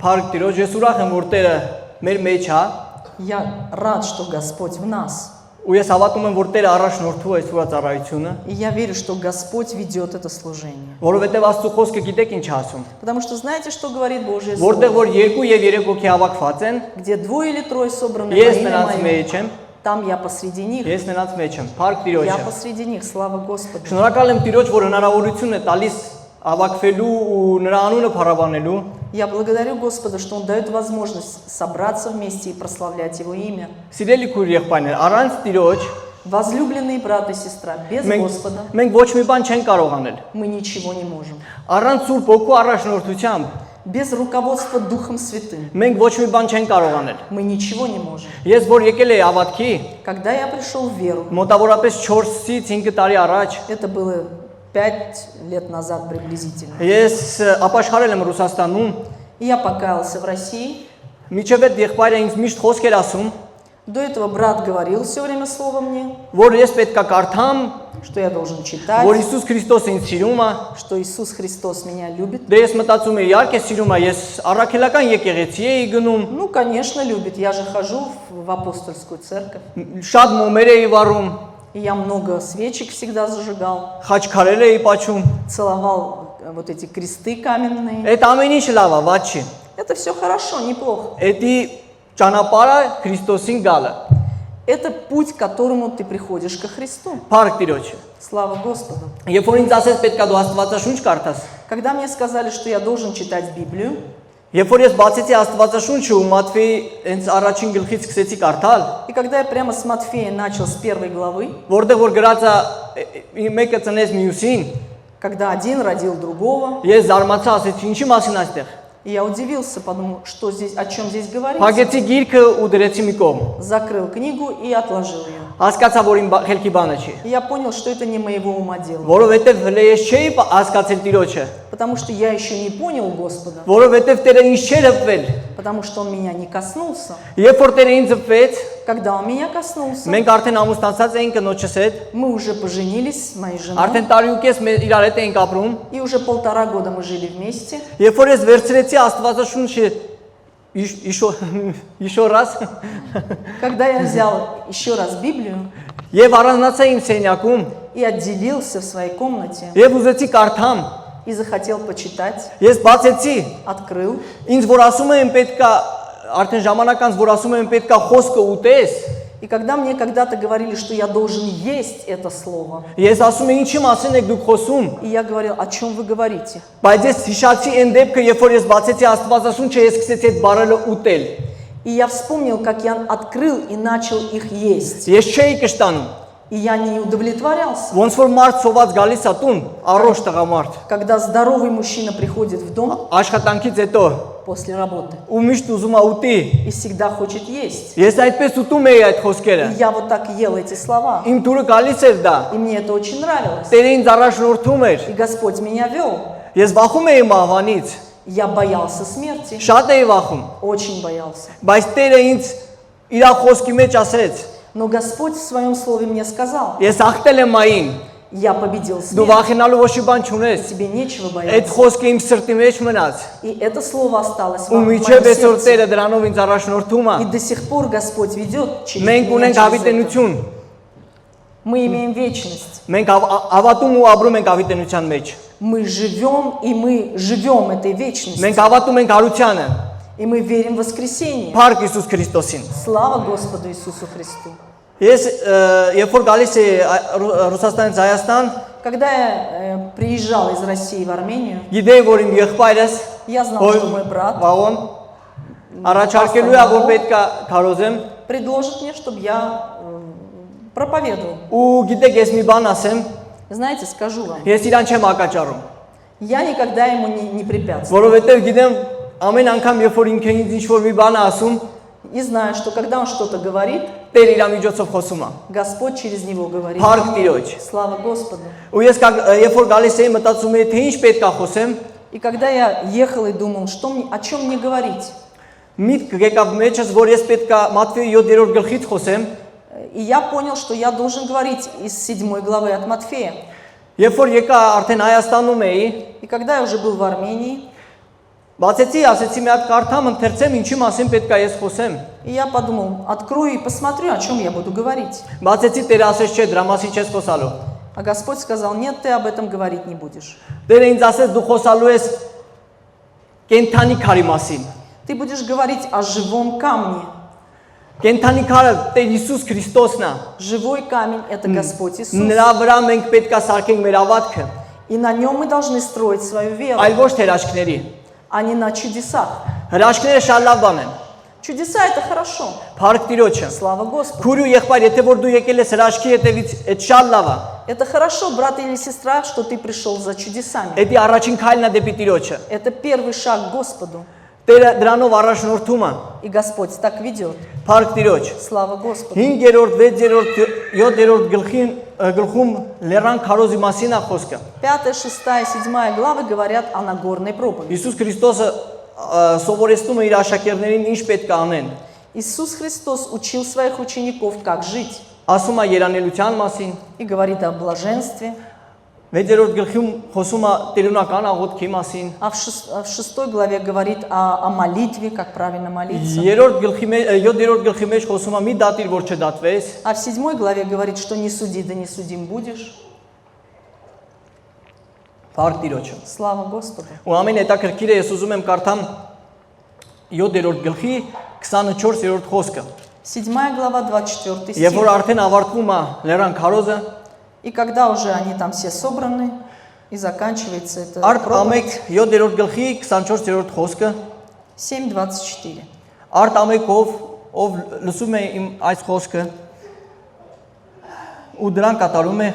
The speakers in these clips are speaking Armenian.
Փառք Տիրոջ, ես ուրախ եմ, որ Տերը մեր մեջ է, Я рад, что Господь в нас. ու ես հավատում եմ, որ Տերը առաջնորդում է այս ծառայությունը, И я верю, что Господь ведет это служение. որովհետև Աստծո խոսքը գիտեք ինչ է ասում, Потому что знаете, что говорит Божье որտեղ Слово? որ 2 եւ 3 հոգի հավաքված են, Где 2 или 3 собраны во ես имя նրանց Мое, մեջ եմ, там я посреди них. ես նրանց մեջ եմ, Փառք Տիրոջը։ Я посреди них, слава Господу. Շնորհակալ եմ Տիրոջ, որ հնարավորություն է տալիս հավաքվելու ու նրա անունը փառաբանելու։ Я благодарю Господа, что Он дает возможность собраться вместе и прославлять Его имя. Սիրելի քույր եղբայրներ, առանց Տիրոջ Возлюбленные брат и сестра, без Господа մենք ոչ մի բան չենք կարող անել։ мы ничего не можем. Առանց Սուրբ Հոգու առաջնորդությամբ Без руководства Духом Святым մենք ոչ մի бан չենք կարող անել։ мы ничего не можем. Ես որ եկել եի ավատքի, Когда я пришел в веру, մոտավորապես 4-ից 5 տարի առաջ, это было 5 лет назад приблизительно, ես ապաշխարել եմ Ռուսաստանում, и я покаялся в России. միջև այդ եղբայրը ինձ միշտ խոսք էր ասում, До этого брат говорил все время слово мне, որ ես պետք է կարդամ, что я должен читать, որ Հիսուս Քրիստոսը ինձ սիրում է։ что Иисус Христос меня любит. Դե ես մտածում եի, իհարկե սիրում է, ես առաքելական եկեղեցի էի գնում, Ну, конечно, любит. Я же хожу в апостольскую церковь. շատ մոմեր էի վառում, И я много свечек всегда зажигал, խաչքարեր էի պաչում։ целовал вот эти кресты каменные. Այդ ամեն ինչ լավ է, վատ չի։ Это все хорошо, неплохо. Էդի ճանապարհը Քրիստոսին գալը։ Это путь, к которому ты приходишь ко Христу. Փառք Տիրոջը։ Слава Господу. Երբ որ ինձ ասես պետքա դու Աստվածաշունչ կարդաս, Когда мне сказали, что я должен читать Библию, երբ որ ես բացեցի Աստվածաշունչը ու Մատթեի հենց առաջին գլխից սկսեցի կարդալ, и когда я прямо с Матфея начал с 1 главы, որտեղ որ գրած է մեկը ծնեց մյուսին, когда один родил другого, ես զարմացա, ասեցի ինչի մասին այստեղ։ и я удивился, подумал, что здесь, о чем здесь говорится. Փակեցի գիրքը ու դրեցի մի կողմ։ Закрыл книгу и отложил ее. Հասկացա, որ իմ խելքի бանը չի, И я понял, что это не моего ума дело. որովհետև հենց ես չէի հասկացել Տիրոջը, Потому что я еще не понял Господа, որովհետև Տերը ինձ չէր հպվել։ потому что Он меня не коснулся. Երբ որ Տերը ինձ հպվեց, Когда Он меня коснулся, մենք արդեն ամուսնացած էինք կնոջս հետ, мы уже поженились с моей женой, արդեն տարի ու կես մեր իրար հետ էինք ապրում, и уже 1,5 года мы жили вместе. երբ որ ես վերցրեցի Աստվածաշունչը еще раз, Когда я взял еще раз Библию եւ առանձնացա իմ սենյակում, и отделился в своей комнате եւ ուզեցի կարդամ, и захотел почитать, ես բացեցի, открыл, ինձ որ ասում են պետքա արդեն ժամանակ անց որ ասում են պետքա խոսքը ուտես, и когда мне когда-то говорили, что я должен есть это слово, ես ասում եմ ինչի մասին եք դուք խոսում, и я говорил, о чем вы говорите? բայց ես հիշացի այն դեպքը, երբ որ ես բացեցի Աստվածաշունչը, ես սկսեցի այդ բառերը ուտել, И я вспомнил, как я открыл и начал их есть. ես չէի կշտանում, И я не удовлетворялся. ոնց որ մարդ սոված գալիս է տուն, առողջ տղամարդ, Когда здоровый мужчина приходит в дом աշխատանքից հետո после работы ու միշտ ուզում է ուտի, и всегда хочет есть. ես այդպես ուտում էի այդ խոսքերը, И я вот так ел эти слова. իմ դուրը գալիս էր դա, И мне это очень нравилось. Տերը ինձ առաջնորդում էր, И Господь меня вел. ես վախում էի մահվանից, Я боялся смерти. շատ էի վախում, Очень боялся. բայց Տերը ինձ իր խոսքի մեջ ասեց, Но Господь в своем слове мне сказал, ես ախտել եմ մային, я победил դու смерть. վախենալու ոչ մի բան չունես, Тебе нечего այդ бояться. խոսքը իմ սրտի մեջ մնաց, И это слово осталось в ու моем միջև այսօր сердце. Տերը դրանով ինձ առաջնորդում է, И до сих пор Господь ведет через մենք меня ունենք через это. հավիտենություն, Мы имеем вечность. մենք հավատում ու ապրում ենք հավիտենության մեջ, Мы живем, и мы живем этой вечностью. մենք հավատում ենք հարությանը, И мы верим в воскресение. Փառք Հիսուս Քրիստոսին։ Слава Господу Иисусу Христу. Ես երբ որ գալիս էի Ռուսաստանից Հայաստան, Когда я приезжал из России в Армению, գիտեի որ իմ եղբայրս я знал, что мой брат Վաղոն առաջարկելու է որ պետք է քարոզեմ, предложит мне, чтобы я проповедовал. ու գիտեք ես մի բան ասեմ, Знаете, скажу вам, ես իրան չեմ ակաճառում, я никогда ему не препятствую. որովհետև գիտեմ ամեն անգամ երբ որ ինքը ինձ ինչ-որ մի բան է ասում, И знаю, что когда он что-то говорит, Տեր իր միջոցով խոսում է։ Господь через него говорит. Փառք Տիրոջ։ Слава Господу. Ու ես երբ որ գալիս էի մտածում էի թե ինչ պետք է խոսեմ, И когда я ехал и думал, о чем мне говорить, միտք եկավ մեջս որ ես պետք է Մատթեի 7-րդ գլխից խոսեմ, и я понял, что я должен говорить из 7 главы от Матфея. երբ որ եկա արդեն Հայաստանում էի, И когда я уже был в Армении, Բացեցի, ասեցի մի հատ կարդամ, ընթերցեմ, ինչի մասին պետք է ես խոսեմ։ И я подумал, открою и посмотрю, о чем я буду говорить. Բացեցի Տերը ասեց, չէ, դրա մասին չես խոսալու։ А Господь сказал, нет, ты об этом говорить не будешь. Տերը ինձ ասեց, դու խոսալու ես կենթանի քարի մասին։ Ты будешь говорить о живом камне. Կենթանի քարը Տեր Հիսուս Քրիստոսն է։ Живой камень – это Господь Иисус. Նրա վրա մենք պետք է սարքենք մեր ավատքը, И на нем мы должны строить свою веру, այլ ոչ թե հրաշքների։ а не на чудесах. Հրաշքները շատ լավ բան են։ Чудеса – это хорошо. Փառք Տիրոջը։ Слава Господу. Քուրի ու եղբայր, եթե որ դու եկել ես հրաշքի հետևից, այդ շատ լավ է։ Это хорошо, брат или сестра, что ты пришел за чудесами. Դա առաջին քայլն է դեպի Տիրոջը։ Это первый шаг к Господу. Տերը դրանով առաջնորդում է։ И Господь так ведет. Փառք Տիրոջ։ Слава Господу. 5-րդ, 6-րդ, 7-րդ գլխում լեռան քարոզի մասին է խոսքը։ 5, 6, 7 главы говорят о Нагорной проповеди. Հիսուս Քրիստոսը սովորեցնում է իր աշակերտներին ինչ պետք է անեն։ Иисус Христос учил своих учеников, как жить. Ասում է երանելության մասին, И говорит о блаженстве. 6-րդ գլխում խոսում է տերունական աղոթքի մասին, А в 6 главе говорит о молитве, как правильно молиться. 7-րդ գլխի մեջ խոսում է մի դատիր, որ չդատվես, А в 7 главе говорит, что не суди, да не судим будешь. Փառք Տիրոջը։ Слава Господу. Ու ամեն հետաքրքիրը ես ուզում եմ կարդամ 7-րդ գլխի 24-րդ խոսքը։ 7 глава, 24 Երբ որ стих. արդեն ավարտվում է լեռան քարոզը, И когда уже они там все собраны, и заканчивается это արդ ամեկ проповедь, 7-րդ գլխի 24-րդ խոսքը, 7:24. արդ ամեկով ով լսում է իմ այս խոսքը ու դրան կատարում է,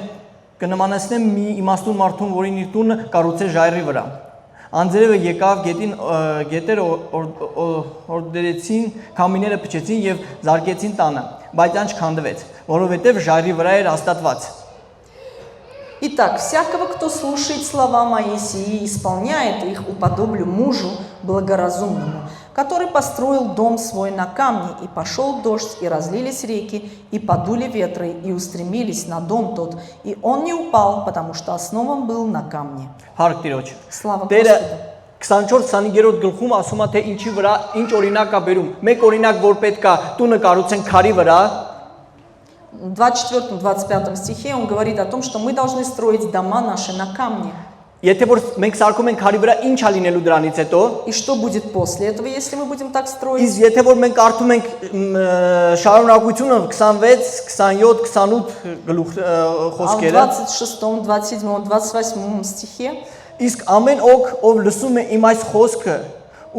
կնմանեցնեմ մի իմաստուն մարդուն, որին իր տունը կառուցեց ժայռի վրա։ Անձրևը եկավ, գետերը օրդերեցին, քամիները փչեցին եւ զարկեցին տանը, բայց այն չքանդվեց, որովհետեւ ժայռի վրա էր հաստատված։ Итак, всякого, кто слушает слова мои сии и исполняет их, уподоблю мужу благоразумному, который построил дом свой на камне, и пошел дождь, и разлились реки, и подули ветры, и устремились на дом тот, и он не упал, потому что основан был на камне. Փառք Տիրոջ։ Слава Տերը Господу. 24-25-րդ գլխում ասում է թե ինչի վրա ինչ օրինակ է բերում։ Մեկ օրինակ որ պետք է տունը կառուցեն քարի վրա, В 24-25 стихе он говорит о том, что мы должны строить дома наши на камне. եթե որ մենք սարքում ենք քարի վրա, ինչ է լինելու դրանից հետո։ И что будет после этого, если мы будем так строить? Իսկ եթե որ մենք կարդում ենք շարունակությունը 26, 27, 28 գլուխ А в խոսքերը, 26, 27, 28 стихе իսկ ամեն ով լսում է իմ այս խոսքը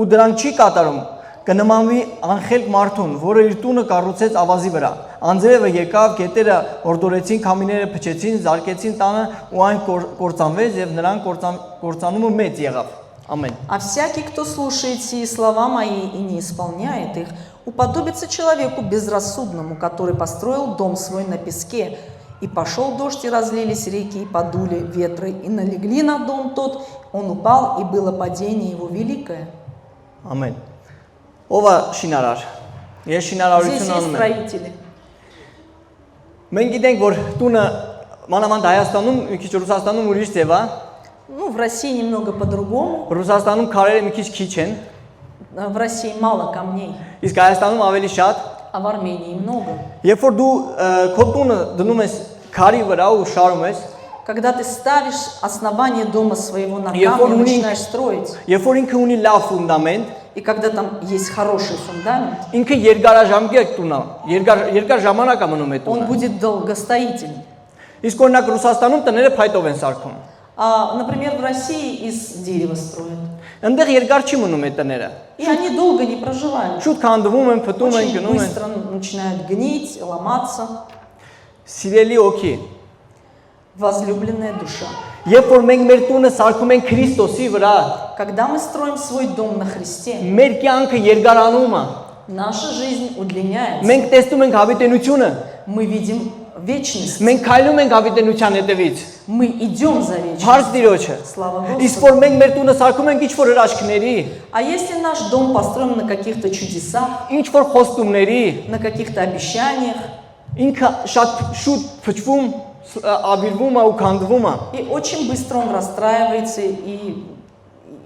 ու դրան չի կատարում, կնմանվի անխելք մարդուն, որը իր տունը կառուցեց ավազի վրա։ Անձրևը եկավ, գետերը օրդորեցին, քամիները փչեցին, զարկեցին տանը ու այն կործանվեց եւ նրան կործանումը մեծ եղավ։ Ամեն։ А всякий, кто слушает сии слова мои и не исполняет их, уподобится человеку безрассудному, который построил дом свой на песке, и пошел дождь, и разлились реки, и подули ветры, и налегли на дом тот, он упал, и было падение его великое. Ամեն։ Ով է շինարար։ Ես Здесь շինարարություն есть անում եմ։ строители. Մենք գիտենք, որ տունը մանավանդ Հայաստանում, մի քիչ Ռուսաստանում ուրիշ ձև է։ Ну, в России немного по-другому. Ռուսաստանում քարերը մի քիչ քիչ են, В России мало камней, իսկ Հայաստանում ավելի շատ։ а в Армении много. Երբ որ դու քո տունը դնում ես քարի վրա ու շարում ես, Когда ты ставишь основание дома своего на Я камне, помню, начинаешь строить, երբ որ ինքը ունի լավ ֆունդամենտ, и когда там есть хороший фундамент, ինքը երկարաժամկետ տուն է, երկար ժամանակ է мնում այդ он տունը։ будет долгостоятельный. Իսկ օրինակ Ռուսաստանում տները փայտով են սարքում։ А, например, в России из дерева строят. Այնտեղ երկար չի մնում այդ տները։ И они долго не проживают. Շուտ քանդվում են, փտում են, Очень գնում են։ быстро начинают гнить, ломаться. Սիրելի օքի։ Возлюбленная душа. Երբ որ մենք մեր տունը սարքում ենք Քրիստոսի վրա, Когда мы строим свой дом на Христе, մեր կյանքը երկարանում է։ наша жизнь удлиняется. Մենք տեսնում ենք հավիտենությունը, Мы видим вечность. մենք քայլում ենք հավիտենության հետևից։ Мы идем за вечностью. Փառք Տիրոջը։ Слава Իսկ Господу. որ մենք մեր տունը սարքում ենք ինչ որ հրաշքների, А если наш дом построен на каких-то чудесах, ինչ որ խոստումների, на каких-то обещаниях, ինքը շատ շուտ փչվում, ավիրվում է ու քանդվում է։ и очень быстро он расстраивается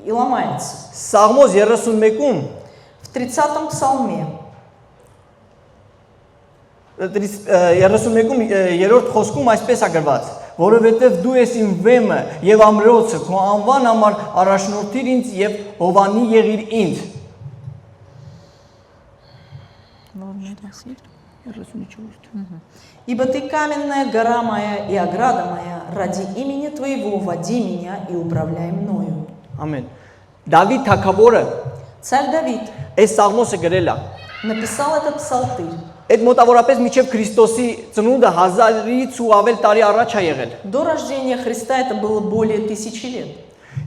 и ломается. Սաղմոս 31-ում В 30-м псалме 31-ում երրորդ խոսքում այսպես է գրված. որովհետև դու ես իմ վեմը եւ ամրոցը, քո անվան համար առաջնորդիր ինձ եւ հովանի եղիր ինձ։ Ибо ты каменная гора моя и ограда моя, ради имени твоего води меня и управляй мною. Ամեն։ Դավիթ թագավորը Царь Давид այս սաղմոսը գրել է։ написал этот псалтырь. Այդ մոտավորապես միջև Քրիստոսի ծնունդը 1000-ից ու ավել տարի առաջ է եղել։ До рождения Христа это было более 1000 лет.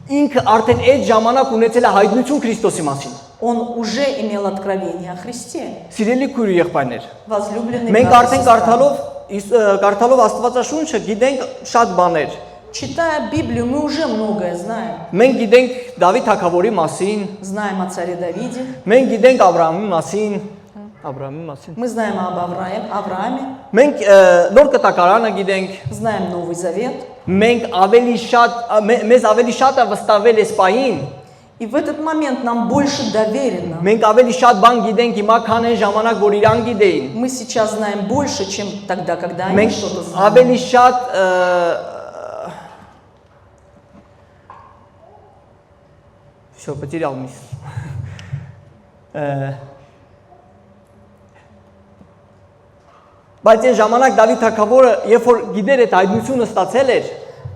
Ինքը արդեն այդ ժամանակ ունեցել է հայտնություն Քրիստոսի մասին։ Он уже имел откровение о Христе. Սիրելի քույր ու եղբայրներ, Возлюбленный մենք брат и արդեն сестра. կարդալով Աստվածաշունչը գիտենք շատ բաներ։ Читая Библию, мы уже многое знаем. Մենք գիտենք Դավիթ թագավորի մասին, Знаем о царе Давиде, մենք գիտենք Աբրահամի մասին, мы знаем об Аврааме, մենք նոր կտակարանը գիտենք, знаем Новый Завет. մենք մեզ ավելի շատ է վստահվել այս պահին, И в этот момент нам больше доверено. մենք ավելի շատ բան գիտենք հիմա, քան այն ժամանակ, որ իրան գիտեին։ Мы сейчас знаем больше, чем тогда, когда они Մենք что-то знали. ավելի շատ Всё, потерял мысль. Բայց այն ժամանակ Դավիթ թագավորը, երբ որ գիտեր այդ հայտնությունը ստացել էր,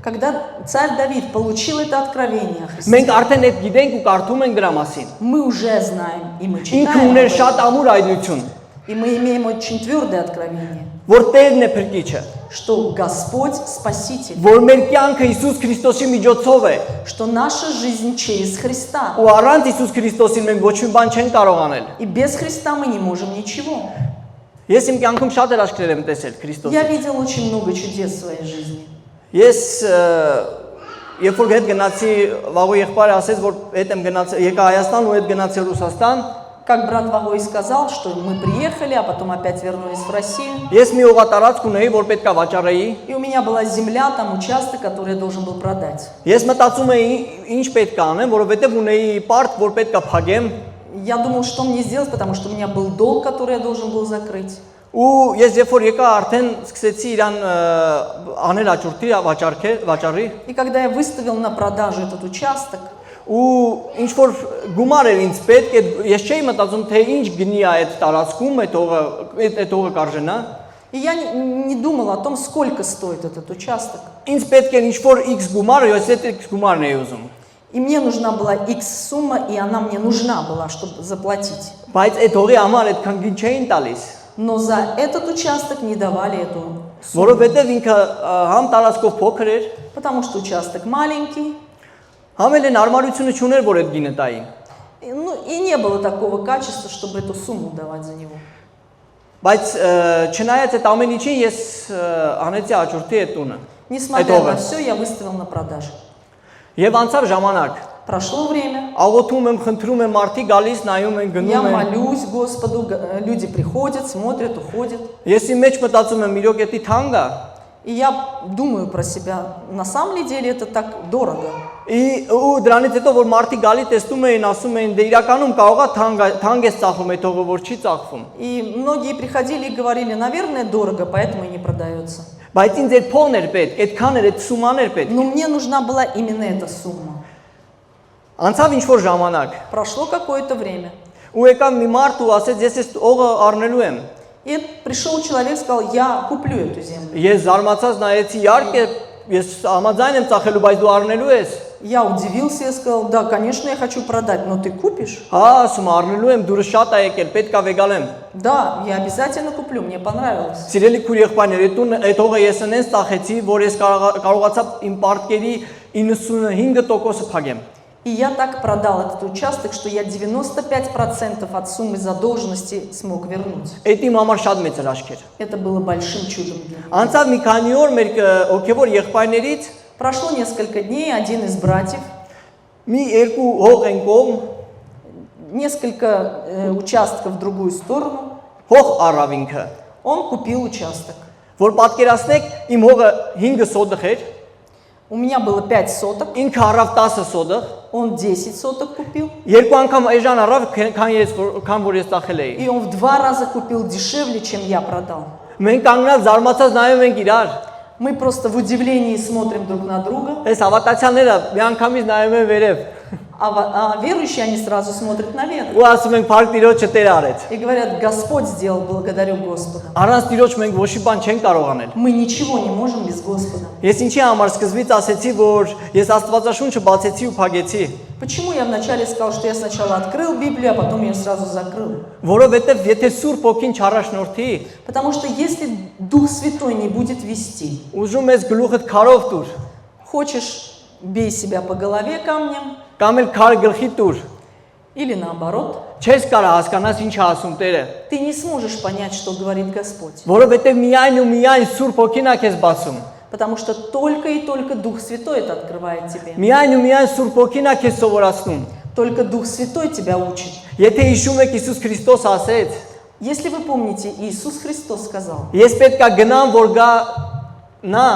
Когда царь Давид получил это откровение о Христе, մենք արդեն այդ գիտենք ու կարդում ենք դրա մասին։ мы уже знаем, и мы Ինքը читаем, ուներ об շատ этом, ամուր հայտնություն, и мы имеем очень твердое откровение, որ Տերն է փրկիչը, что Господь Спаситель, որ մեր կյանքը Հիսուս Քրիստոսի միջոցով է, что наша жизнь через Христа, ու առանց Հիսուս Քրիստոսի մենք ոչ մի բան չենք կարող անել։ и без Христа мы не можем ничего. Ես իմ կյանքում շատ հրաշքներ եմ տեսել Քրիստոսի։ Я видел очень много чудес в своей жизни. Ես երբ որ հետ գնացի, վաղու եղբայրը ասեց, որ հետ եմ գնացել, եկա Հայաստան ու հետ գնացել Ռուսաստան, Как брат Вагой сказал, что мы приехали, а потом опять вернулись в Россию. ես մի օղատարածք ունեի, որ պետքա վաճառեի։ И у меня была земля, там участок, который я должен был продать. Ես մտածում էի ինչ պետք է անեմ, որովհետև ունեի պարկ, որ պետքա փակեմ, Я думал, что мне сделать, потому что у меня был долг, который я должен был закрыть. ու ես երբ որ եկա արդեն սկսեցի իրան անել աճուրդի վաճառի, И когда я выставил на продажу этот участок, ու ինչ որ գումար էր ինձ պետք, ես չէի մտածում, թե ինչ գնի է այդ տարածքում, այդ օղը կարժենա։ и я не думал о том, сколько стоит этот участок. Ինձ պետք է ինչ որ X գումար, ես այդ X գումարն էի ուզում։ И мне нужна была X сумма, и она мне нужна была, чтобы заплатить. Բայց այդ օղի համար այդքան գին չէին տալիս, Но за этот участок не давали эту сумму, որովհետև ինքը համ տարածքով փոքր էր, потому что участок маленький, համ էլ նորմալությունը չուներ, որ այդ գինը տային։ и не было такого качества, чтобы эту сумму давать за него. Բայց չնայած այդ ամեն ինչին ես անեցի աճուրդի այդ տունը։ Несмотря на все, я выставил на продажу. Եվ անցավ ժամանակ, Прошло время, աղոթում եմ, խնդրում եմ, մարդիկ գալիս, նայում են, я գնում են։ молюсь Господу, люди приходят, смотрят, уходят. Ես իմ մեջ մտածում եմ, իրոք էդի թանկ է։ И я думаю про себя, на самом ли деле это так дорого? Ու դրանից հետո որ մարդիկ գալի տեսնում էին, ասում էին, դե իրականում կարող է թանկ է ծախում այդ օղը, որ չի ծախվում։ И многие приходили и говорили, наверное, дорого, поэтому и не продается. Բայց ինձ այդ փողն էր պետք, այդքան էր, այդ սուման էր պետք։ Но мне нужна была именно эта сумма. Անցավ ինչ որ ժամանակ, Прошло какое-то время. ու եկավ մի մարդ ու ասեց, ես այս օղը առնելու եմ։ И пришел человек, сказал, я куплю эту землю. Ես զարմացած նայեցի, իհարկե, ես համաձայն եմ ծախելու, բայց դու առնելու ես։ Я удивился и сказал, да, конечно, я хочу продать, но ты купишь? Հա, ասում առնելու եմ, դուրս շատ է եկել, պետք է վեգալեմ։ Да, я обязательно куплю, мне понравилось. Սիրելի քույր եղբայրներ, այդ օղը ես այնպես ծախեցի, որ ես կարողացա իմ պարտքերի 95%-ը փակեմ։ И я так продал этот участок, что я 95% от суммы задолженности смог вернуть. Այդ իմ համար շատ մեծ հրաշք էր։ Это было большим чудом для меня. Անցավ մի քանի օր մեր հոգևոր եղբայրներից Прошло несколько дней, один из братьев, մի երկու հող են կողմ, несколько участков в другую сторону, հող առավ ինքը, он купил участок. որ պատկերացնեք, իմ հողը 5 սոդխ էր, У меня было 5 соток, ինքը առավ 10 սոդխ, Он 10 соток купил, Երկու անգամ այժան առավ, քան որ ես ծախել էի։ и он в 2 раза купил дешевле, чем я продал. Մենք կանգնած զարմացած նայում ենք իրար։ Мы просто в удивлении смотрим друг на друга, Այս հավատացյալները միանգամից նայում են վերև։ а верующие, они сразу смотрят наверх Ու ասում ենք «Փառք Տիրոջը Տեր արեց»։ и говорят: Господь сделал, благодарю Господа. Առանց Տիրոջ մենք ոչ մի բան չենք կարող անել։ Мы ничего не можем без Господа. Ես ինչի համար սկզբից ասեցի, որ ես Աստվածաշունչը բացեցի ու փակեցի, Почему я вначале сказал, что я сначала открыл Библию, а потом ее сразу закрыл? որովհետև եթե Սուրբ Օքին չառաջնորդի, Потому что если Дух Святой не будет вести, ուզում ես գլուխդ քարով տուր, хочешь, бей себя по голове камнем, կամ էլ քար գլխի տուր, или наоборот, չես կարող հասկանաս ինչ է ասում Տերը, ты не сможешь понять, что говорит Господь. որովհետև միայն ու միայն Սուրբ Օքին է քեզ բացում։ Потому что только и только Дух Святой это открывает тебе. Միայն ու միայն Սուրբ Օքին է քեզ սովորացնում։ Только Дух Святой тебя учит. Եթե հիշում եք Հիսուս Քրիստոս ասեց. Если вы помните, Иисус Христос сказал: Ես պետք է գնամ, որ գա նա,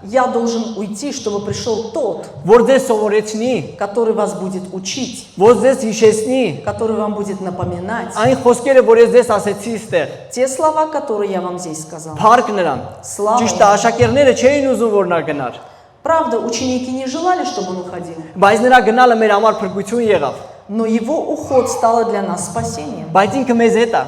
я должен уйти, чтобы пришел тот, որ ձեզ սովորեցնի, который вас будет учить, որ ձեզ հիշեցնի, который вам будет напоминать այն խոսքերը, որ ես ձեզ ասեցի ստեղ։ те слова, которые я вам здесь сказал. Փառք նրան։ Слава Ճիշտ է, աշակերտները չէին ուզում, որ նա գնար, Правда, ученики не желали, чтобы он уходил, բայց նրա գնալը մեր համար փրկություն եղավ։ но его уход стало для нас спасением. Բայց ինքը մեզ հետ է,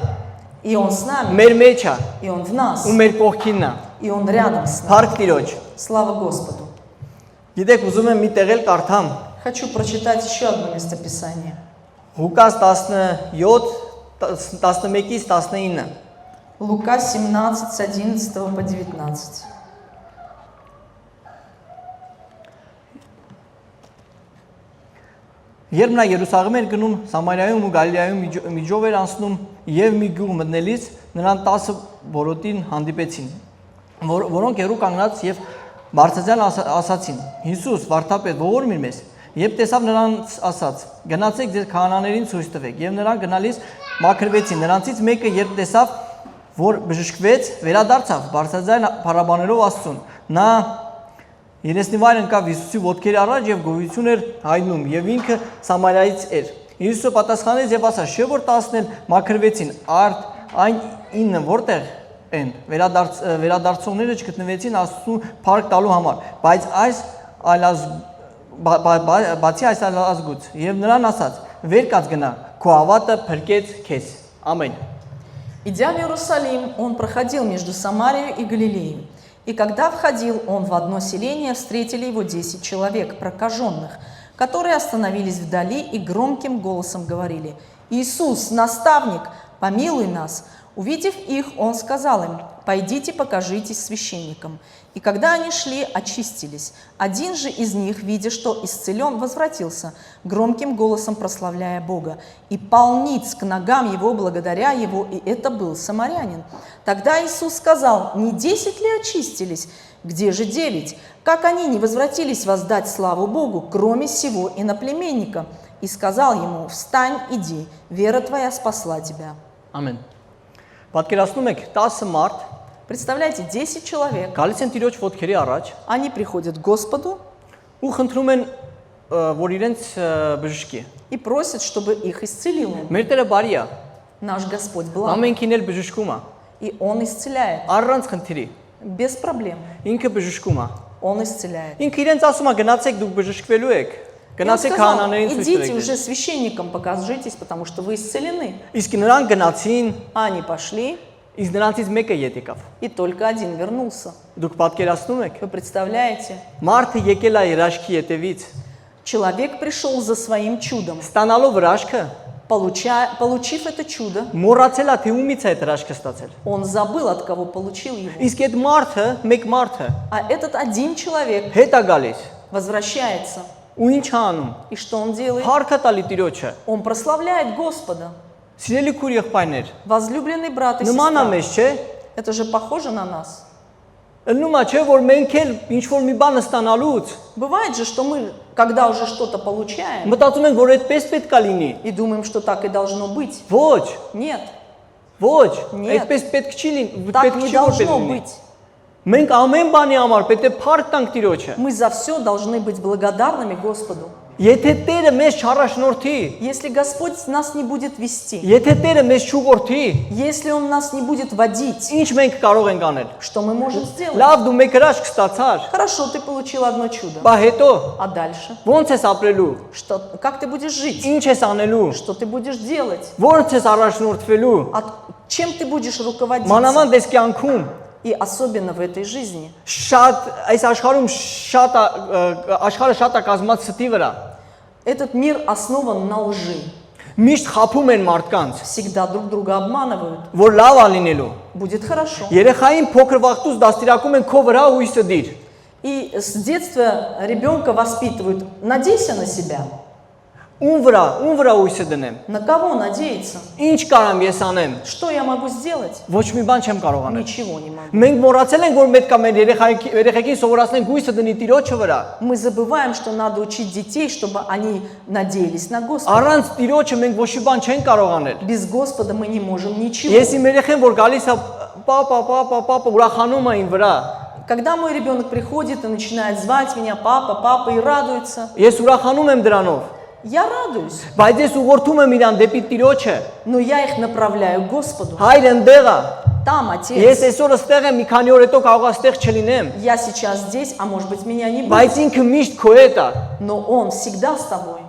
И он с нами, մեր մեջ է, и он в нас, ու մեր կողքինն է։ и он рядом с нами. Փառք Տիրոջ։ Слава Господу. Գիտեք, ուզում եմ մի տեղ էլ կարդամ։ Хочу прочитать еще одно местописание. Ղուկաս 17 11-ից 19։ Лука 17, с 11 по 19. Երբ նա Երուսաղեմ էր գնում, Սամարիայում ու Գալիլեայում միջով էր անցնում եւ մի գյուղ մտնելիս նրան 10 բորոտին հանդիպեցին, որոնք հեռու կանգնած եւ բարձրացան ասացին. Հիսուս, վարդապետ, ողորմիր մեզ։ Երբ տեսավ նրանց ասաց. գնացեք ձեր քահանաներին ցույց տվեք, եւ նրանք գնալիս մաքրվեցին։ Նրանցից մեկը երբ տեսավ, որ բժշկվեց, վերադարձավ, բարձրաձայն փառաբանելով Աստծուն։ Նա Երեսնիվայր ընկավ Հիսուսի ոտքերի առաջ եւ գոհություն էր հայտնում եւ ինքը Սամարիայից էր։ Հիսուսը պատասխանեց եւ ասաց. «Չէ՞ որ 10-ն մաքրվեցին, արդ այն 9 որտեղ են վերադարձողները չգտնվեցին Աստծուն փառք տալու համար, բացի այս այլազգուց եւ նրան ասաց. «Վեր կաց գնա, քո հավատը փրկեց քեզ»։ Ամեն։ Идя в Иерусалим, он проходил между Самарией и Галилеей. И когда входил он в одно селение, встретили его 10 человек, прокаженных, которые остановились вдали и громким голосом говорили: «Иисус, наставник, помилуй нас!» Увидев их, он сказал им: «Пойдите, покажитесь священникам». И когда они шли, очистились. Один же из них, видя, что исцелен, возвратился, громким голосом прославляя Бога, и пал ниц к ногам его, благодаря его, и это был самарянин. Тогда Иисус сказал: «Не 10 ли очистились? Где же 9? Как они не возвратились воздать славу Богу, кроме сего иноплеменника?» И сказал ему: «Встань, иди, вера твоя спасла тебя». Ամեն։ Պատկերացնում եք 10 մարդ Представляете, 10 человек, գալիս են Տիրոջ ոտքերի առաջ они приходят к Господу ու խնդրում են որ իրենց բժշկի։ и просят, чтобы их исцелил он. Մեր Տերը բարի է, Наш Господь благ, ամենքին էլ բժշկում է, и Он исцеляет, առանց խնդրի։ без проблем. Ինքը բժշկում է։ Он исцеляет. Ինքը իրենց ասում է գնացեք դուք բժշկվելու եք։ И он Գնացեք сказал: քահանաներին ցույց идите տվեք։ уже священникам покажитесь, потому что вы исцелены. Իսկ նրանք գնացին, Они пошли, իսկ նրանցից մեկը ետ եկավ։ и только один вернулся. Дուք պատկերացնում եք։ Вы представляете? Մարդը եկել է երաշքի ետևից, Человек пришел за своим чудом. ստանալով հրաշքը, Получив это чудо, մոռացել է թե ումից է այդ հրաշքը ստացել։ он забыл, от кого получил его. Իսկ այդ մարդը, մեկ մարդը А этот один человек հետ է գալիս возвращается. ու ինչ է անում։ И что он делает? Փառքը տալի Տիրոջը։ Он прославляет Господа. Սիրելի քույր եղբայրներ, Возлюбленный брат и նման է сестра. մեզ, չէ՞։ Это же похоже на нас. Ըլնում է, չէ, որ մենք էլ ինչ որ մի բան ստանալուց Бывает же, что мы, когда уже что-то получаем, մտածում ենք, որ այդպես պետք է լինի։ и думаем, что так и должно быть. Ոչ, Нет, ոչ, Нет. այդպես պետք չի լինի, так պետք не չի որ պետք должно լինի։ быть. Մենք ամեն բանի համար պետք է փառք տանք Տիրոջը։ Мы за все должны быть благодарными Господу. Եթե Տերը մեզ չառաջնորդի, Если Господь нас не будет вести, եթե Տերը մեզ չուղղորդի, если Он нас не будет водить, ինչ մենք կարող ենք անել։ что мы можем сделать? Լավ, դու մեկ հրաշք ստացար, Хорошо, ты получил одно чудо. բա հետո А дальше? ո՞նց ես ապրելու, Как ты будешь жить? ինչ ես անելու, Что ты будешь делать? ո՞նց ես առաջնորդվելու։ Чем ты будешь руководиться? Մանավանդ այս կյանքում И особенно в этой жизни. շատ այս աշխարհում աշխարհը շատ է կազմած ստի վրա։ Этот мир основан на лжи. Միշտ խափում են մարդկանց, Всегда друг друга обманывают. որ լավ ա լինելու։ Будет хорошо. Երեխային փոքր վաղտուց դաստիարակում են քո վրա հույսը դիր։ И с детства ребенка воспитывают. Надейся на себя. Ում վրա հույսը դնեմ։ На кого надеяться? Ինչ կարամ ես անեմ։ Что я могу сделать? Ոչ մի բան չեմ կարող անել։ Ничего не могу. Մենք մոռացել ենք, որ պետք է մեր երեխեքին սովորացնենք հույսը դնի Տիրոջը վրա։ Мы забываем, что надо учить детей, чтобы они надеялись на Господа. Առանց Տիրոջը մենք ոչ մի բան չենք կարող անել։ Без Господа мы не можем ничего. Ես իմ երեխեն որ գալիս է, պապա, ուրախանում է ին վրա։ Когда мой ребенок приходит и начинает звать меня папа и радуется, Ես ուրախանում եմ դրանով, я радуюсь, բայց ես ուղղորդում եմ իրան դեպի Տիրոջը։ но я их направляю к Господу. Հայր ընդեղ է։ Там Ես Отец, այսօր ստեղ եմ, մի քանի օր հետո կարող է ստեղ չլինեմ, я сейчас здесь, а может быть меня не будет, բայց ինքը միշտ քո հետ է։ но Он всегда с тобой.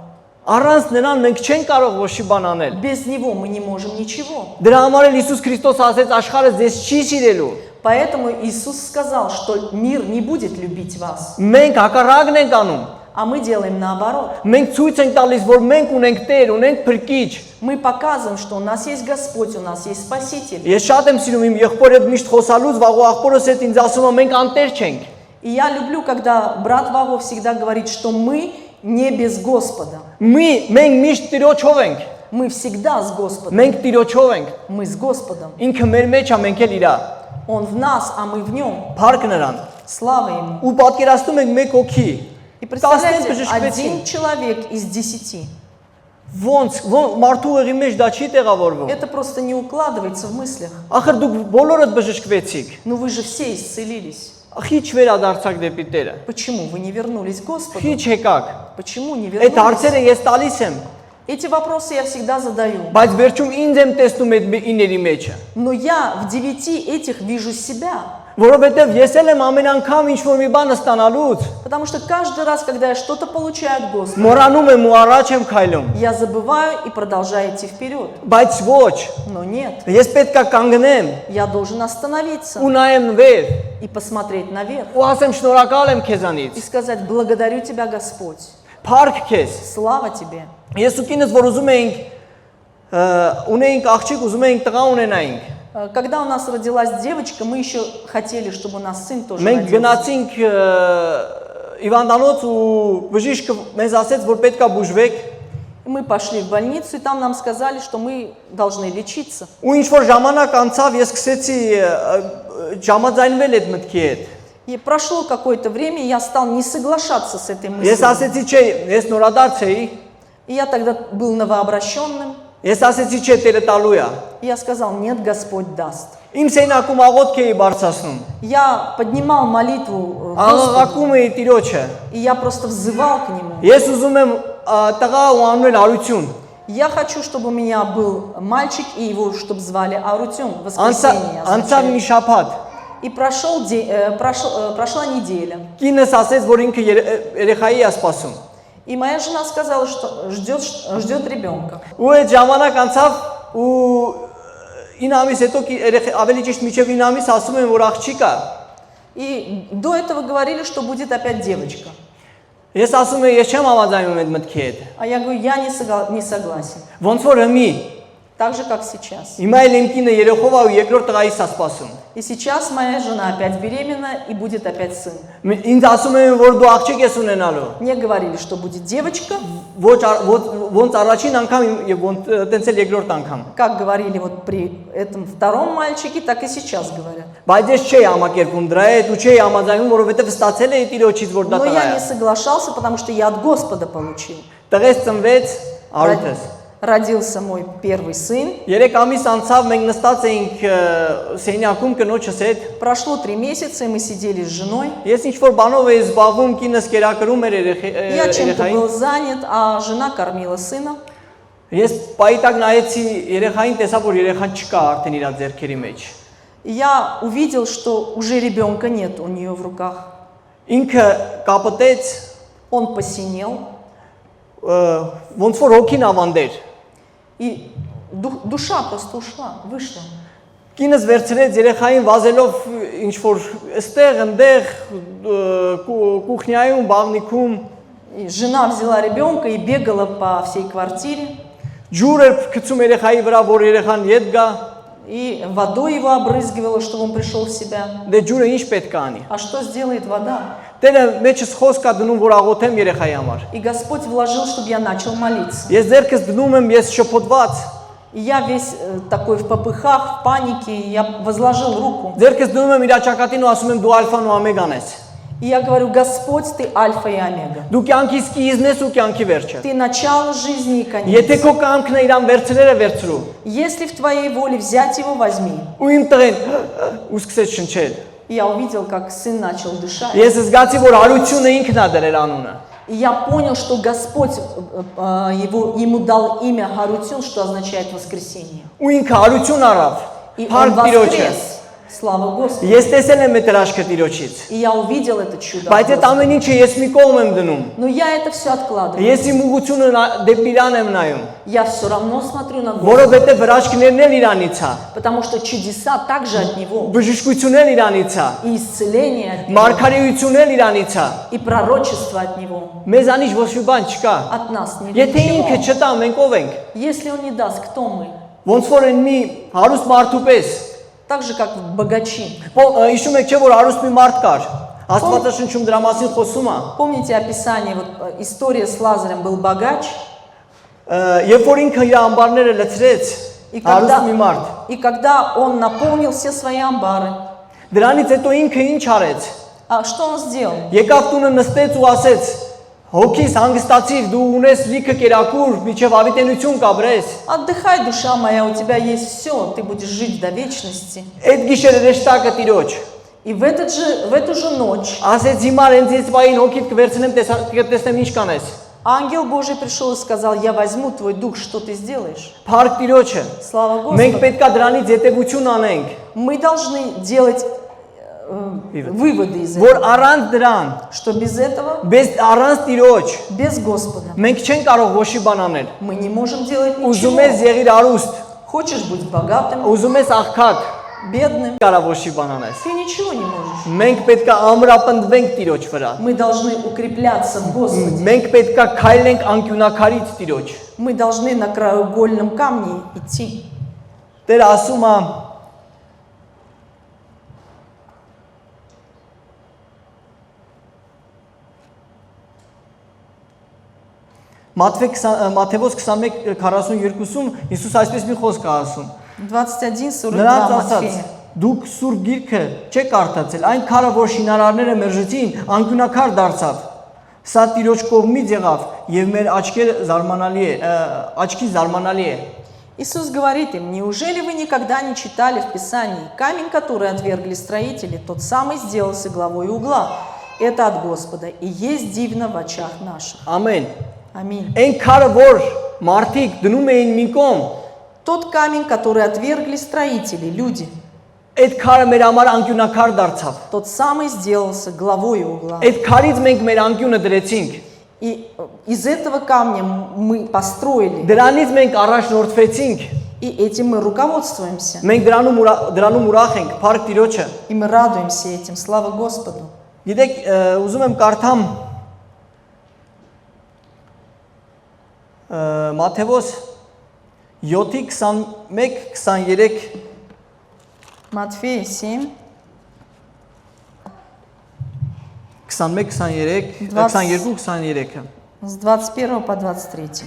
Առանց նրան մենք չենք կարող ոչ մի բան անել։ Без Него мы не можем ничего. Դրա համար էլ Հիսուս Քրիստոս ասեց աշխարհը ձեզ չի սիրելու։ Поэтому Иисус сказал, что мир не будет любить вас, Մենք հակառակն ենք անում։ а мы делаем наоборот. Մենք ցույց ենք տալիս, որ մենք ունենք Տեր, ունենք Փրկիչ։ Мы показываем, что у нас есть Господь, у нас есть Спаситель. Ես շատ եմ սիրում իմ եղբորը միշտ խոսալուց, վաղ աղբորս հետ ինձ ասում է մենք անտեր չենք։ И я люблю, когда брат Ваго всегда говорит, что мы не без Господа. Մենք միշտ Տիրոջով ենք։ Мы всегда с Господом. Մենք Տիրոջով ենք։ Мы с Господом. Ինքը մեր մեջ է, մենք էլ իրա։ Он в нас, а мы в нем. Փառք նրան։ Слава Ему. Ու պատկերացնում ենք մեկ հոգի։ И представляете, Տասնեն один человек из 10. Ոնց մարդու ուղի մեջ դա չի տեղավորվում։ Это просто не укладывается в мыслях. Ախր դուք բոլորդ բժշկվեցիք։ Но вы же все исцелились. Ախի չվերադարձակ դեպի Տերը։ Почему вы не вернулись к Господу? Ախի չեկաք։ Почему не Այդ вернулись? հարցերը ես տալիս եմ, Эти вопросы я всегда задаю. բայց վերջում ինձ եմ տեսնում այդ իների մեջը։ Но я в 9 этих вижу себя. Որովհետև ես էլ եմ ամեն անգամ ինչ որ մի բան ստանալուց, Потому что каждый раз, когда я что-то получаю от Господа, մոռանում եմ ու առաջ եմ քայլում, я забываю и продолжаю идти вперед. բայց ոչ։ Но нет, Ես պետք է կանգնեմ я должен остановиться ու նայեմ վեր и посмотреть наверх. ու ասեմ շնորհակալ եմ քեզանից։ И сказать, благодарю тебя, Господь. Փառք քեզ։ Слава тебе. Ես ու կինս որ ուզում էինք ունեինք աղջիկ, ուզում էինք տղա ունենայինք։ Когда у нас родилась девочка, мы еще хотели, чтобы у нас сын тоже Մենք родился. գնացինք Իվանդանոց ու բժիշկը մեզ ասեց, որ պետք է բուժվեք։ И мы пошли в больницу, и там нам сказали, что мы должны лечиться. Ու ինչ որ ժամանակ անցավ, ես սկսեցի ժամաձայնվել այդ մտքի հետ։ И прошло какое-то время, и я стал не соглашаться с этой Ես мыслью. ասեցի, չէ, ես նորադարձ էի։ И я тогда был новообращенным. Ես ասեցի, չէ, Տերը տալու է։ И я сказал, нет, Господь даст. Իմ սենակում աղոթք էի բարձրացնում։ Я поднимал молитву Господу, Աղաղակում էի Տիրոջը։ и я просто взывал к Нему. Ես ուզում եմ տղա ու անունել Արություն։ Я хочу, чтобы у меня был мальчик, и его, чтобы звали Арутюн, воскресенье Անցավ մի означает. շաբաթ։ И прошла неделя. Կինս ասեց, որ ինքը երեխայի է սպասում։ И моя жена сказала, что ждет ребенка. Ու այդ ժամանակ անցավ ու 9 ամիս հետո ավելի ճիշտ միջև 9 ամիս ասում են, որ աղջիկ է։ И до этого говорили, что будет опять девочка. Ես ասում եմ, ես չեմ համաձայնում այդ մտքի հետ։ А я говорю, я не согласен. Ոնց որ հմի։ Так же, как сейчас. Հիմա էլ իմ կինը երեխով է ու երկրորդ տղայիս է սպասում։ И сейчас моя жена опять беременна, и будет опять сын. Ինձ ասում են, որ дու աղջիկ ես ունենալու։ Мне говорили, что будет девочка, Ոնց առաջին անգամ եւ ոնց տենց էլ երկրորդ անգամ։ как говорили вот при этом втором мальчике, так и сейчас говорят. Բայց ես չէի համակերպում դրա հետ ու չէի համաձայնում, որովհետեւ ստացել էի Տիրոջից, որ դա Но տղա я не է։ соглашался, потому что я от Господа получил. Տղես ծնվեց, արութես։ родился мой первый сын. 3 ամիս անցավ մենք նստած էինք սենյակում կնոջս հետ։ Прошло 3 месяца, и мы сидели с женой. Ես ինչ որ բանով էի զբաղվում, կինս կերակրում էր Я чем-то երեխային։ был занят, а жена кормила сына. Ես պայտակ նայեցի երեխային, տեսա որ երեխան չկա արդեն իր ձեռքերի մեջ։ И я увидел, что уже ребенка нет у нее в руках. Ինքը կապտեց, Он посинел, ոնց որ հոգին ավանդեր։ и душа просто ушла, вышла. Կինս վերցրեց երեխային վազելով ինչ որ այստեղ այնտեղ կուխնյայում, բաղնիքում И жена взяла ребенка и бегала по всей квартире. ջուր էր գցում երեխայի վրա, որ երեխան ետ գա։ И водой его обрызгивала, чтобы он пришел в себя. Դե ջուրը ինչ պետք է անի։ А что сделает вода? Տերը մեջս խոսք կա դնում, որ աղոթեմ երեխայի համար։ И Господь вложил, чтобы я начал молиться. Ես ձեռքս դնում եմ, ես շփոթված։ И я весь такой в попыхах, в панике, и я возложил руку. Ձեռքս դնում եմ իր ճակատին ու ասում եմ դու ալֆան ու օմեգան ես։ И я говорю: Господь, Ты альфа и омега. Դու կյանքի սկիզբն ես ու կյանքի վերջը։ Ты начало жизни и конец. Եթե քո կամքն է իրան վերցրել է վերցրու։ Если в Твоей воле взять его, возьми. Ու իմ տղեն ու սկսեց շնչել։ И я увидел, как сын начал дышать. Ես զգացի, որ հարությունը ինքն է դրել անունը։ И я понял, что Господь ему дал имя Харутюн, что означает воскресение. Ու ինքը հարություն առավ։ И он Փառք Տիրոջը։ воскрес. Слава Господу. Ես տեսել եմ այդ հրաշքը Տիրոջից։ И я увидел это чудо. Բայց այդ ամեն ինչը ես մի կողմ եմ դնում։ Но я это все откладываю. Ես իմ ուղղությունը դեպի իրան եմ նայում, Я все равно смотрю на Господа. որովհետև հրաշքներն էլ իրանից է, Потому что чудеса также от Него. բժշկությունն էլ իրանից է, И исцеление от Него. մարգարեությունն էլ իրանից է։ И пророчество от Него. Մեզանից ոչ մի բան չկա։ От нас нет Եթե ինքը ничего. չտա, մենք ով ենք։ Если Он не даст, кто мы? Ոնց որ են մի հարուստ մարդու պես։ Так же, как богачи. Հիշում եք չէ որ հարուստ մի մարդ կար։ Աստվածաշնչում դրա մասին խոսում է։ Помните описание, история с Лазарем, был богач, Երբ որ ինքը իր ամբարները լցրեց, հարուստ մի մարդ։ и когда он наполнил все свои амбары, Դրանից հետո ինքը ինչ արեց։ а что он сделал? Եկավ տունը նստեց ու ասեց. Հոգիս հանգստացիր, դու ունես լիքը կերակուր, միջև ավիտենություն կաբրես։ Отдыхай, душа моя, у тебя есть все, ты будешь жить до вечности. Այդ գիշերը ռեշտակը Տիրոջ։ И в эту же ночь Ասեց հիմա հենց ես վային հոգիդ կվերցնեմ, տեսնեմ ինչ կանես։ ангел Божий пришел и сказал: я возьму твой дух, что ты сделаешь? Փառք Տիրոջը։ Слава Մենք Господу. պետքա դրանից յետևություն անենք, Мы должны делать выводы из որ этого, առանց դրան, что без этого, առանց Տիրոջ, без Господа, մենք չենք կարող ոչի բան անել։ мы не можем делать Ուզում ես ничего. եղիր արուստ, Хочешь быть богатым, ուզում ես աղքատ, бедным, կարա ոչի բան անես։ ты ничего не можешь. Մենք պետքա ամրապնդվենք Տիրոջ վրա։ Мы должны укрепляться в Господе. Մենք պետքա քայլենք անկյունակարից Տիրոջ։ Мы должны на краеугольном камне идти. Տեր ասում է Մատթեոս 21:42-ում Հիսուս այսպես մի խոսք է ասում. 21:42 Նրանց ասաց. Մատթեя. Դուք Սուրբ Գիրքը չեք կարդացել, այն քարը, որ շինարարները մերժեցին, անկյունակար դարձավ։ Սա Տիրոջ կողմից եղավ եւ մեր աչքի զարմանալի է։ Иисус говорит им: неужели вы никогда не читали в Писании: камень, который отвергли строители, тот самый сделался главой угла. Это от Господа и есть дивно в очах наших. Ամեն։ Аминь. Այն քարը, որ մարդիկ դնում էին մի կողմ, Тот камень, который отвергли строители, люди, այդ քարը մեր համար անկյունակար դարձավ։ тот самый сделался главой угла. Այդ քարից մենք մեր անկյունը դրեցինք։ И из этого камня мы построили, Դրանից մենք առաջնորդվեցինք։ и этим мы руководствуемся. Մենք դրանում ուրախ ենք, փառք Տիրոջը։ И мы радуемся этим. Слава Господу. Գիտեք, ուզում եմ կարդամ Մատթեոս 7:21-23 Матфея 7, 21-23 22-23-ը с 21 по 23.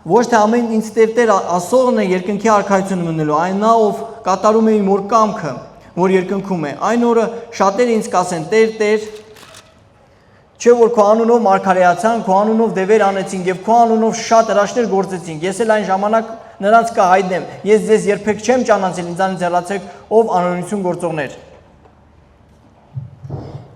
Ոչ թե ամեն ինձ Տեր ասողն է երկնքի արքայությունը մնելու, այն նա ով կատարում է իմ որ կամքը, որ երկնքում է։ Այն օրը շատերը ինձ կասեն. Տեր, Տեր, Չէ որ քո անունով մարգարեացան, քո անունով դևեր անեցին եւ քո անունով շատ հրաշքներ գործեցին։ Ես էլ այն ժամանակ նրանց կհայտնեմ։ Ես ձեզ երբեք չեմ ճանաչել, ինձանից հեռացեք, ով անօրենություն գործողներ։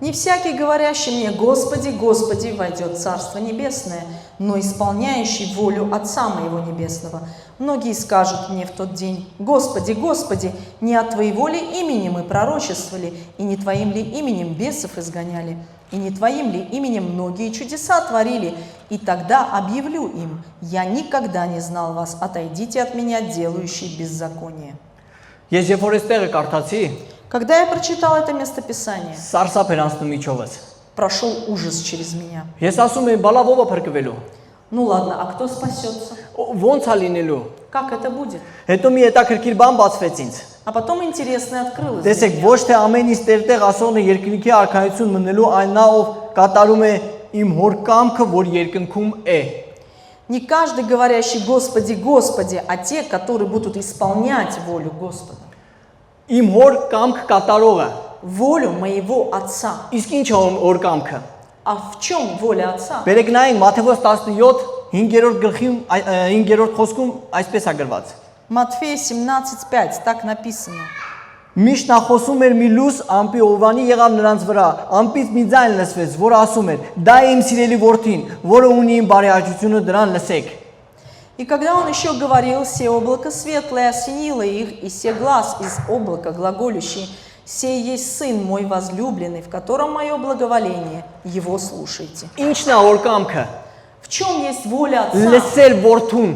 Не всякий, говорящий мне, Господи, Господи, войдет в Царство Небесное, но исполняющий волю Отца Моего Небесного. Многие скажут мне в тот день: Господи, Господи, не от Твоего ли имени мы пророчествовали, и не Твоим ли именем бесов изгоняли, и не Твоим ли именем многие чудеса творили? И тогда объявлю им: я никогда не знал вас, отойдите от меня, делающие беззаконие. Ես երբ որ այստեղ կարդացի, Когда я прочитал это местописание, սարսափ էր անցնում իջովս։ прошел ужас через меня. Ես ասում եմ, բալավ ով է փրկվելու։ Ну ладно, а кто спасется? Ոնց է լինելու։ Как это будет? Հետո մի հետաքրքիր բան բացվեց ինձ։ А потом интересное открылось. для Տեսեք, меня. ոչ թե ամեն ինչ տերտեղ ասողն է երկնքի արքայություն մնելու, այլ նա ով կատարում է իմ հոր կամքը, որ երկնքում է։ Не каждый, говорящий «Господи, Господи», а те, которые будут исполнять волю Господа. Իմ հոր կամք կատարողը։ Волю моего Отца. Իսկ ինչ է հոր կամքը։ А в чем воля Отца? Բերեք նայենք Մատթեոս 17 5-րդ գլխի 5-րդ խոսքում այսպես է գրված։ Матфея 17:5, так написано. Միշտ նա խոսում էր մի լույս ամպի ովանի եղավ նրանց վրա, ամպից մի ձայն լսվեց, որ ասում էր. «Դա է իմ սիրելի որդին, որը ունի իմ բարեհաճությունը, дран լսեք»։ И когда он еще говорил, се облако светлое осенило их, и се глаз из облака глаголющий: «Сей есть Сын мой возлюбленный, в котором мое благоволение, его слушайте». Ինչն է հոր կամքը։ В чем есть воля Отца? Լսել որդուն,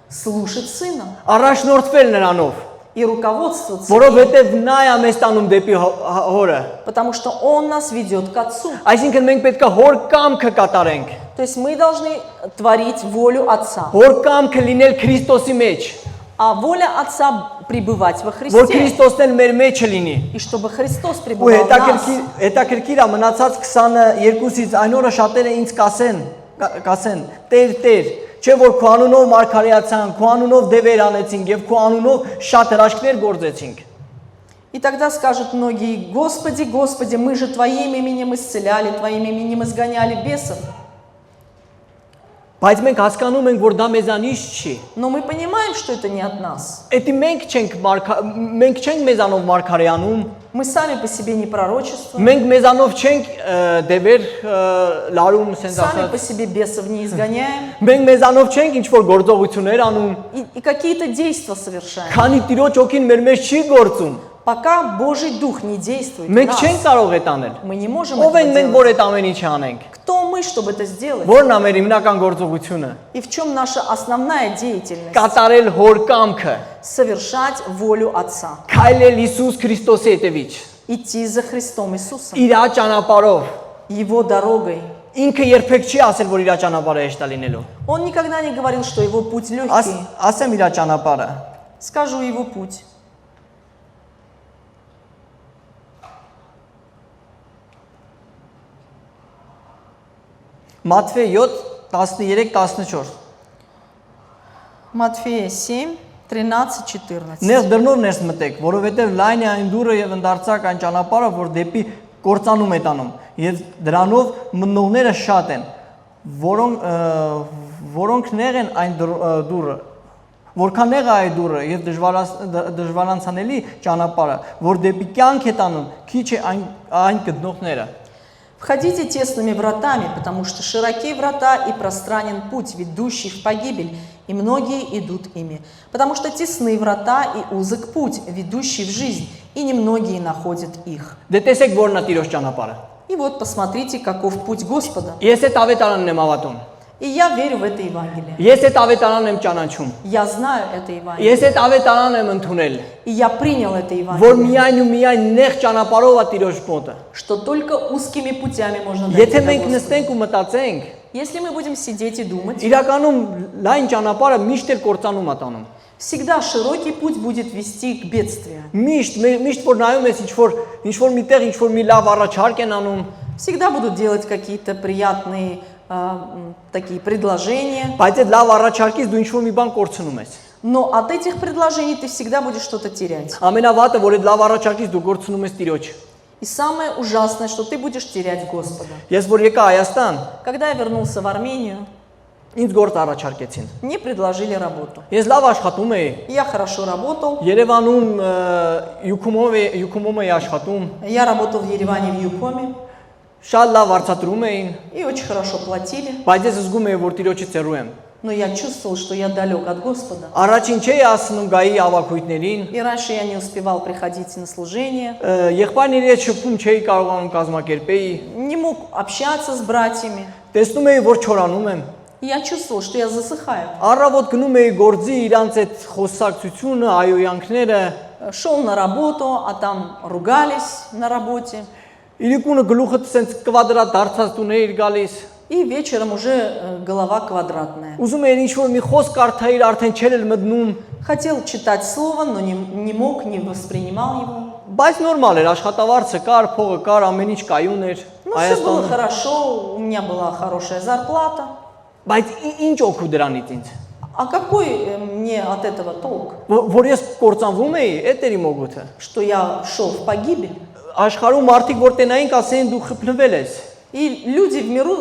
Слушать Сына առաջնորդվել նրանով, и руководствоваться, որովհետև նա է մեզ տանում դեպի հորը։ потому что Он нас ведет к Отцу. Այսինքն մենք պետք է հոր կամքը կատարենք։ То есть мы должны творить волю Отца. Հոր կամքը լինել Քրիստոսի մեջ, А воля Отца пребывать во որ Христе. Քրիստոսն էլ մեր մեջը լինի։ И чтобы Христос Ու пребывал в нас. հետաքրքիր է մնացած 22-ից այն օրը շատերը ինձ կասեն. Տեր, չէ որ քո անունով մարգարեացան, քո անունով դևեր անեցինք եւ քո անունով շատ հրաշքներ գործեցինք։ И тогда скажут многие: Господи, Господи, мы же Твоим именем исцеляли, Твоим именем изгоняли бесов. Բայց մենք հասկանում ենք, որ դա մեզանից չի։ Но мы понимаем, что это не от нас. Էդի մենք չենք մեզանով մարգարեանում, Мы сами по себе не пророчествуем, մենք մեզանով չենք դևեր լարում, sense сами ասած։ по себе бесов не изгоняем Մենք մեզանով չենք ինչ որ գործողություններ անում, и какие-то действия совершаем. քանի Տիրոջ ոգին մեր մեջ չի գործում։ Пока Божий Дух не действует в Մենք չենք нас, կարող այդ անել։ мы не можем Ով этого ենք մենք, делать. որ այդ ամեն ինչը անենք։ Кто мы, чтобы это сделать? Որն է մեր հիմնական գործողությունը։ И в чем наша основная деятельность? Կատարել հոր կամքը, Совершать волю Отца. քայլել Հիսուս Քրիստոսի հետևից, Идти за Христом Иисусом, իր ճանապարհով։ Его дорогой. Ինքը երբեք չի ասել, որ իր ճանապարհը հեշտ է լինելու։ Он никогда не говорил, что его путь легкий. Ասեմ իր ճանապարհը։ Скажу его путь. Մատթեոս 7:13-14։ Матфея 7, 13-14. Նեղ դռնով ներս մտեք, որովհետև լայն է այն դուռը եւ ընդարձակ այն ճանապարհը, որ դեպի կործանում է տանում, եւ դրանով մտնողները շատ են, որոնք նեղ են այն դուռը, որքան նեղ է այդ դուռը եւ դժվարանցանելի ճանապարհը, որ դեպի կյանք է տանում, քիչ է այն գտնողները։ Входите тесными вратами, потому что широки врата и пространен путь, ведущий в погибель, и многие идут ими. Потому что тесны врата и узок путь, ведущий в жизнь, и немногие находят их. Դե տեսեք որն է Տիրոջ ճանապարհը։ И вот посмотрите, каков путь Господа. Ես այդ ավետարանն եմ հավատում։ И я верю в это Евангелие. Ես այդ ավետարանն եմ ճանաչում։ Я знаю это Евангелие. Ես այդ ավետարանն եմ ընդունել, И я принял это որ Евангелие, միայն ու միայն նեղ ճանապարհով է Տիրոջ մոտը։ что только узкими путями можно дойти Եթե до մենք Господа. նստենք ու մտածենք, Если мы будем сидеть и думать, իրականում լայն ճանապարհը միշտ էլ կործանում է տանում։ всегда широкий путь будет вести к бедствию. Միշտ որ նայում ես ինչ որ միտեղ ինչ որ մի լավ առաջարկ են անում, Всегда будут делать какие-то приятные такие предложения. բայց այդ լավ առաջարկից դու ինչ որ մի բան կորցնում ես։ Но от этих предложений ты всегда будешь что-то терять. Ամենավատը որ այդ լավ առաջարկից դու կորցնում ես Տիրոջ։ И самое ужасное, что ты будешь терять Господа. Ես որ եկա Հայաստան, Когда я вернулся в Армению, ինձ գործ առաջարկեցին։ мне предложили работу. Ես լավ աշխատում էի։ Я хорошо работал. Երևանում յուքումում էի աշխատում, Я работал в Ереване в Юкоме. շատ լավ արձատրում էին, И очень хорошо платили. բայց ես զգում էի, որ Տիրոջից հեռու եմ։ Но я чувствовал, что я далек от Господа. Առաջին չէի ասնում գայի ավակույտներին, И раньше я не успевал приходить на служение. եղբայրների հետ շփում չէի կարողանում կազմակերպեի, Не мог общаться с братьями. տեսնում էի, որ չորանում եմ։ И я чувствовал, что я засыхаю. Առավոտ գնում էի գործի, իրանց այդ խոսակցությունը, այոյանքները, Шел на работу, а там ругались на работе. իրիկունը գլուխը ցենց կվադրատ դարձած տուներ գալիս։ И вечером уже голова квадратная. Ուզում էի ինչ-որ մի խոսք կարդայր, արդեն չէր էլ մտնում, Хотел читать слово, но не мог, не воспринимал его. բայց նորմալ էր, աշխատավարձը կար, փողը կար, ամեն ինչ կայուն էր Ну, все было Հայաստանում։ хорошо, у меня была хорошая зарплата. Բայց ինչ օգու դրանից ինձ։ А какой мне от этого толк? Որ ես կործանվում էի, այդ էր իմ օգուտը։ Что я шел в погибель? Աշխարհում մարդիկ որ տենային կասեին դու խփնվել ես։ И люди в миру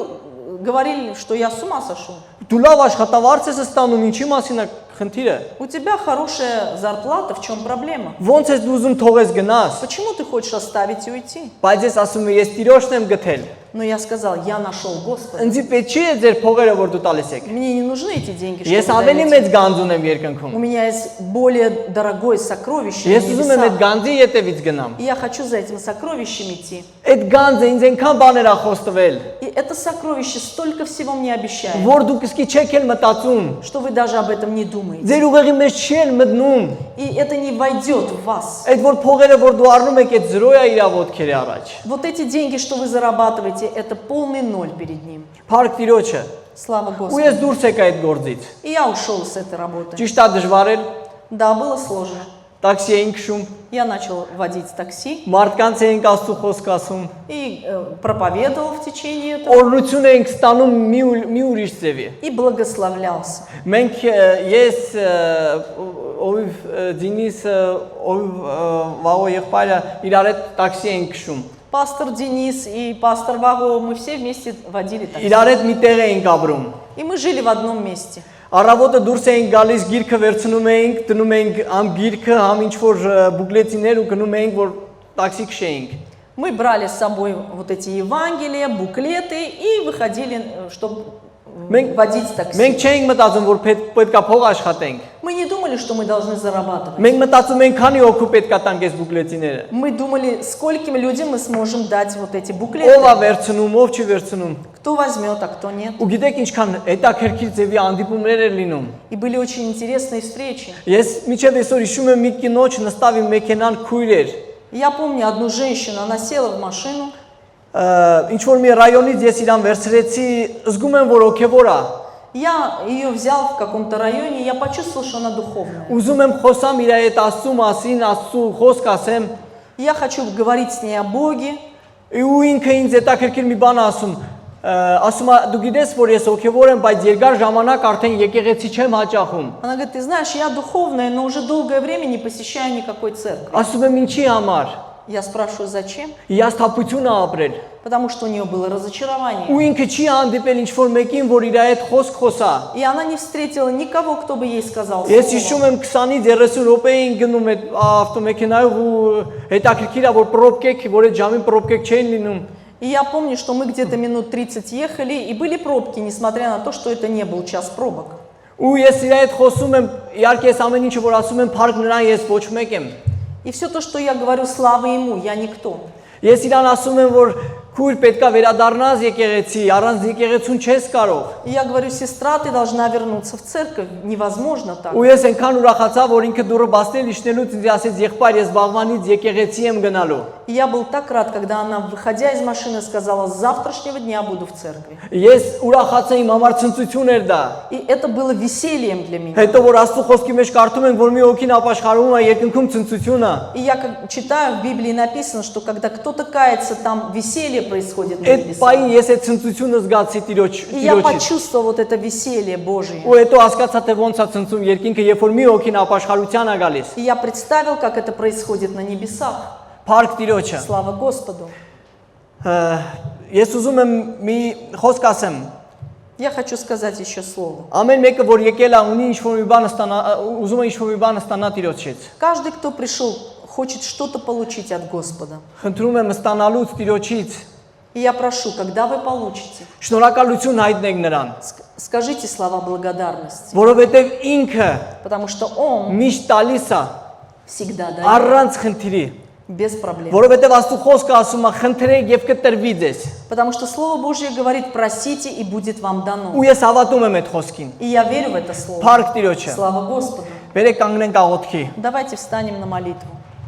говорили, что я с ума сошел. Դու լավ աշխատավարձ ես ստանում, ինչի մասին է խնդիրը։ У тебя хорошая зарплата, в чем проблема? Ոնց ես դու ուզում թողես գնաս։ Почему ты хочешь оставить и уйти? Բայց ես ասում եմ, ես Տիրոջն եմ գտել։ Но я сказал, я нашел Господа. Ինձ պետք չի է ձեր փողերը որ դու տալիս եք։ Мне не нужны эти деньги, Ես чтобы ավելի дарить. մեծ գանձ ունեմ У երկնքում։ меня есть более дорогое сокровище Ես на ուզում եմ այդ небесах. գանձի ետևից գնամ։ И я хочу за этим сокровищем идти. Այդ գանձը ինձ այնքան բաներ ա խոստվել, И это сокровище столько всего мне обещает, որ դուք իսկի չեք էլ մտածում։ что вы даже об этом не думаете. Ձեր ուղեղի մեջ չի էլ մտնում։ И это не войдет в вас. Այդ որ փողերը որ դու առնում եք, այդ զրոյա իր ոտքերի առաջ։ Вот эти деньги, что вы зарабатываете, это полный ноль перед ним. Փառք Տիրոջը։ Слава Ու Господу. ես դուրս եկա այդ գործից։ И я ушел с этой работы. Ճիշտ է դժվար էր, Да, было сложно. տաքսի էինք քշում, Я начал водить такси մարդկանց էինք Աստծո խոսք ասում, и проповедовал в течение этого. օրհնություն էինք ստանում մի ուրիշ ձևի։ И благословлялся. Մենք ես ով Դինիս ով վաղո եղբայրը իրար հետ տաքսի էինք քշում։ Пастор Денис и пастор Ваго, мы все вместе водили такси. Իրար հետ մի տեղ էինք ապրում։ И мы жили в одном месте. Առավոտը դուրս էինք գալիս, գիրքը վերցնում էինք, դնում էինք ամ գիրքը, ամ ինչ որ բուկլետիներ ու գնում էինք, որ տաքսի քշեինք։ Мы брали с собой вот эти Евангелия, буклеты и выходили, чтобы водить такси. Մենք չէինք մտածում, որ պետքա փող աշխատենք։ Мы не думали, что мы должны зарабатывать. Մենք մտածում ենք, քանի օգու պետքա տանք այս բուկլետիները։ Мы думали, скольким людям мы сможем дать вот эти Ով буклеты. է վերցնում, ով չի վերցնում։ Кто возьмет, а кто нет. Ու գիտեք ինչքան հետաքրքիր ձևի հանդիպումներ էր լինում։ И были очень интересные встречи. Ես միջև այսօր հիշում եմ մի կինոջ նստավ իմ մեքենան քույր էր։ Я помню одну женщину, она села в машину. Ինչ որ մի ռայոնից ես իրան վերցրեցի, զգում եմ, որ օքեվոր է։ Я ее взял в каком-то районе, я почувствовал, что она духовная. Ուզում եմ խոսամ իր հետ Աստծո մասին, Աստծո խոսք ասեմ։ Я хочу говорить с ней о Боге. Ու ինքը ինձ հետաքրքիր մի բան ասում է դու գիտես որ ես օքեվոր եմ, բայց երկար ժամանակ արդեն եկեղեցի չեմ հաճախում։ Она говорит, ты знаешь, я духовная, но уже долгое время не посещаю никакой церкви. Ասում եմ ինչի համար։ Я спрашиваю, зачем? Հիասթափություն է ապրել։ Потому что у нее было разочарование. Ու ինքը չի հանդիպել ինչ որ մեկին, որ իր հետ խոսք խոսա։ И она не встретила никого, кто бы ей сказал Ես слово. հիշում եմ 20-ից 30 րոպե էին գնում այդ ավտոմեքենայով ու հետաքրքիր է որ պրոբկեք, որ այդ ժամին պրոբկեք չէին լինում։ И я помню, что мы где-то минут 30 ехали, и были пробки, несмотря на то, что это не был час пробок. Ու ես իր հետ խոսում եմ, իհարկե ես ամեն ինչը որ ասում եմ, փառք նրան ես ոչ մեկ եմ։ И все то, что я говорю, слава ему, я никто. Ես իրան ասում եմ, որ քույր պետքա վերադառնաս եկեղեցի, առանց եկեղեցուն չես կարող։ И я говорю, сестра, ты должна вернуться в церковь, невозможно так. Ու ես այնքան ուրախացա, որ ինքը դուրը բացնել իշնելուց ինձ ասեց, եղբայր, ես վաղվանից եկեղեցի եմ գնալու։ И я был так рад, когда она, выходя из машины, сказала, с завтрашнего дня буду в церкви. Ես ուրախացա իմ համար ցնծություն էր դա։ И это было весельем для меня. Հետո որ Աստծո խոսքի մեջ կարդում ենք, որ մի հոգին ապաշխարում է, երկնքում ցնծություն է։ И я как читаю, в Библии написано, что когда кто-то кается, там веселье происходит на Այդ небесах. պայն ես այդ ցնծությունը զգացի И я Տիրոջից։ почувствовал вот это веселье Божие. Ու հետո հասկացա, թե ոնց է ցնծում երկինքը, երբ որ մի հոգին ապաշխարության է գալիս։ И я представил, как это происходит на небесах. Փառք Տիրոջը։ Слава Господу. Ես ուզում եմ մի խոսք ասեմ։ Я хочу сказать еще слово. Ամեն մեկը որ եկել է ունի ինչ-որ մի բան ստանա, ուզում է ինչ-որ մի բան ստանա Տիրոջից։ Каждый, кто пришел, хочет что-то получить от Господа. Խնդրում եմ ստանալուց Տիրոջից И я прошу, когда вы получите, շնորհակալություն հայտնեք նրան, скажите слова благодарности, որովհետև ինքը потому что Он միշտ տալիս է всегда дает առանց խնդիրի, без проблем. որովհետև Աստծո խոսքը ասում է խնդրեք եւ կտրվի ձեզ։ Потому что Слово Божье говорит, просите и будет вам дано. Ու ես հավատում եմ այդ խոսքին։ И я верю в это Слово. Փառք Տիրոջը։ Слава Господу. Բերեք կանգնենք աղոթքի։ Давайте встанем на молитву.